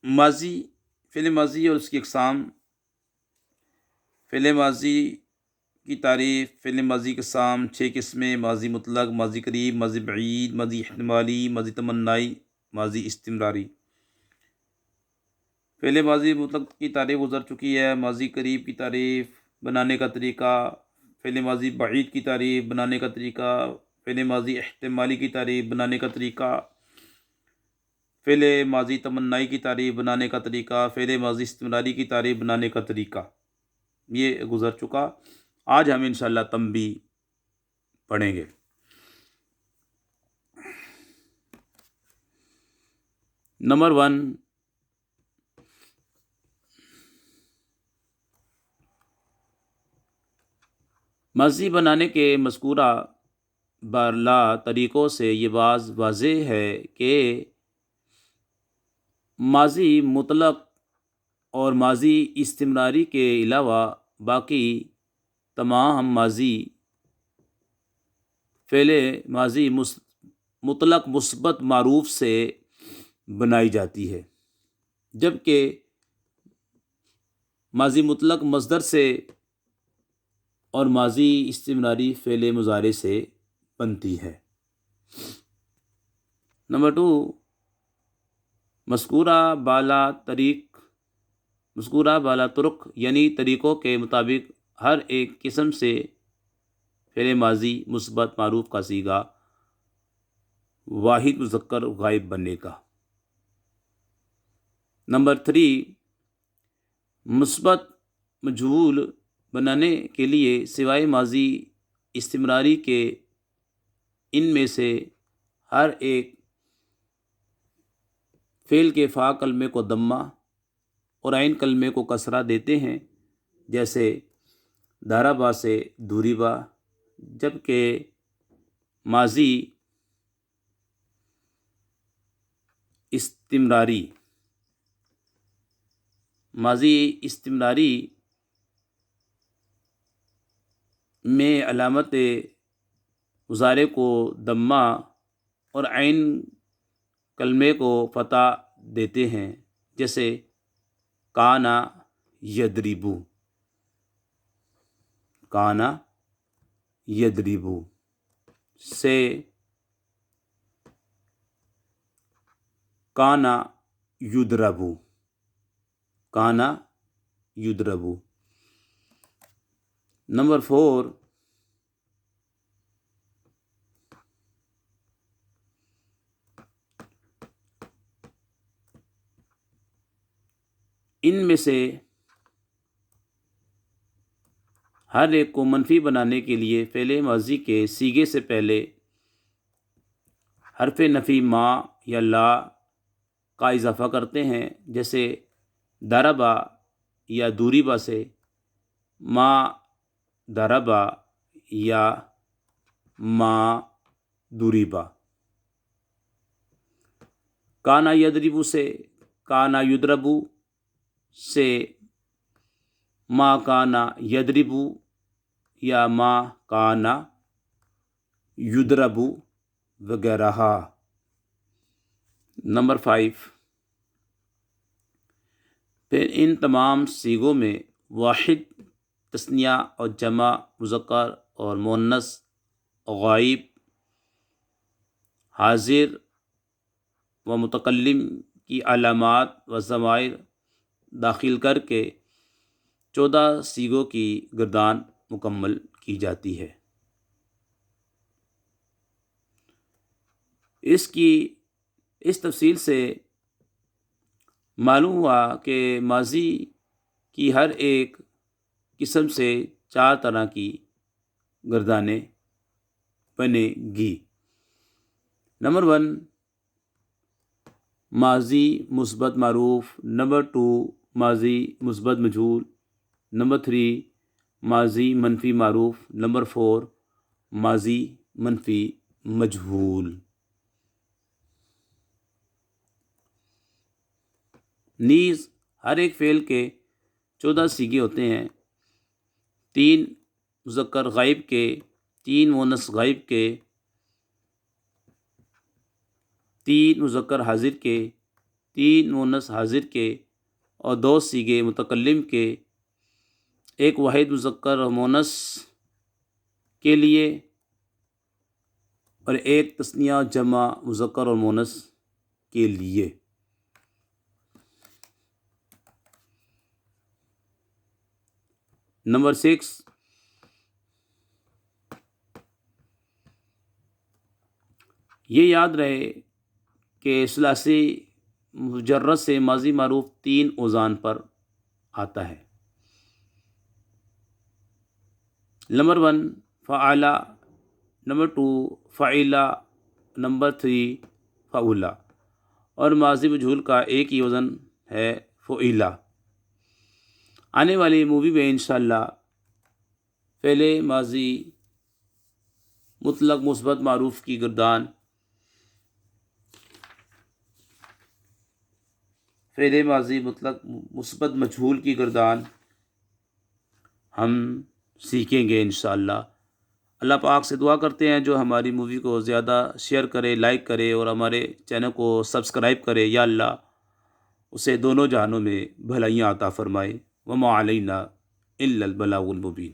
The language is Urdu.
ماضی، فعل ماضی اور اس کی اقسام۔ فعل ماضی کی تعریف۔ فعل ماضی کی اقسام 6 قسمیں: ماضی مطلق، ماضی قریب، ماضی بعید، ماضی احتمالی، ماضی تمنائی، ماضی استمراری۔ فعل ماضی مطلق کی تعریف گزر چکی ہے۔ ماضی قریب کی تعریف، بنانے کا طریقہ۔ فعل ماضی بعید کی تعریف، بنانے کا طریقہ۔ فعل ماضی احتمالی کی تعریف، بنانے کا طریقہ۔ فعل ماضی تمنائی کی تعریف، بنانے کا طریقہ۔ فعل ماضی استمراری کی تعریف، بنانے کا طریقہ۔ یہ گزر چکا۔ آج ہم انشاءاللہ تنبیہ پڑھیں گے۔ نمبر 1، ماضی بنانے کے مذکورہ بالا طریقوں سے یہ بات واضح ہے کہ ماضی مطلق اور ماضی استمراری کے علاوہ باقی تمام ماضی فعل ماضی مطلق مثبت معروف سے بنائی جاتی ہے، جبکہ ماضی مطلق مصدر سے اور ماضی استمراری فعل مضارع سے بنتی ہے۔ نمبر 2، مذکورہ بالا طرق یعنی طریقوں کے مطابق ہر ایک قسم سے فعل ماضی مثبت معروف کا صیغہ واحد مذکر غائب بننے کا۔ نمبر 3، مثبت مجہول بنانے کے لیے سوائے ماضی استمراری کے ان میں سے ہر ایک فعل کے فا کلمے کو ضمہ اور عین کلمے کو کسرہ دیتے ہیں، جیسے ضربا سے ضربا، جبکہ ماضی استمراری میں علامت مضارع کو ضمہ اور عین کلمے کو فتح دیتے ہیں، جیسے کانا یضربو، کانا یضربو سے کانا یضربو، کانا یضربو۔ نمبر 4، ان میں سے ہر ایک کو منفی بنانے کے لیے فعل ماضی کے صیغے سے پہلے حرف نفی ما یا لا کا اضافہ کرتے ہیں، جیسے ضربا یا ضربا سے ما ضربا یا ما ضربا۔ کانا یضربو سے کانا یضربو، سے ما کانا یضربو یا ما کانا یضربو وغیرہ۔ نمبر 5، پھر ان تمام صیغوں میں واحد، تثنیہ اور جمع، مذکر اور مؤنث، غائب، حاضر و متکلم کی علامات و ضمائر داخل کر کے 14 صیغوں کی گردان مکمل کی جاتی ہے۔ اس تفصیل سے معلوم ہوا کہ ماضی کی ہر ایک قسم سے 4 طرح کی گردانیں بنے گی۔ نمبر 1، ماضی مثبت معروف۔ نمبر 2، ماضی مثبت مجہول۔ نمبر 3، ماضی منفی معروف۔ نمبر 4، ماضی منفی مجہول۔ نیز ہر ایک فعل کے 14 صیغے ہوتے ہیں: 3 مذکر غائب کے، 3 مؤنث غائب کے، 3 مذکر حاضر کے، 3 مونس حاضر کے اور 2 صیغے متکلم کے، ایک واحد مذکر اور مونس کے لیے اور ایک تثنیہ جمع مذکر اور مونس کے لیے۔ نمبر 6، یہ یاد رہے کہ ثلاثی مجرد سے ماضی معروف 3 اوزان پر آتا ہے۔ نمبر 1 فعلا، نمبر 2 فعلا، نمبر 3 فعولا، اور ماضی مجہول کا ایک ہی وزن ہے فعیلا۔ آنے والی مووی میں انشاءاللہ فعل ماضی مطلق مثبت معروف کی گردان، فعل ماضی مطلق مثبت مجہول کی گردان ہم سیکھیں گے انشاءاللہ۔ اللہ پاک سے دعا کرتے ہیں جو ہماری مووی کو زیادہ شیئر کرے، لائک کرے اور ہمارے چینل کو سبسکرائب کرے، یا اللہ اسے دونوں جہانوں میں بھلائیاں عطا فرمائے۔ وما علینا الا البلاغ المبین۔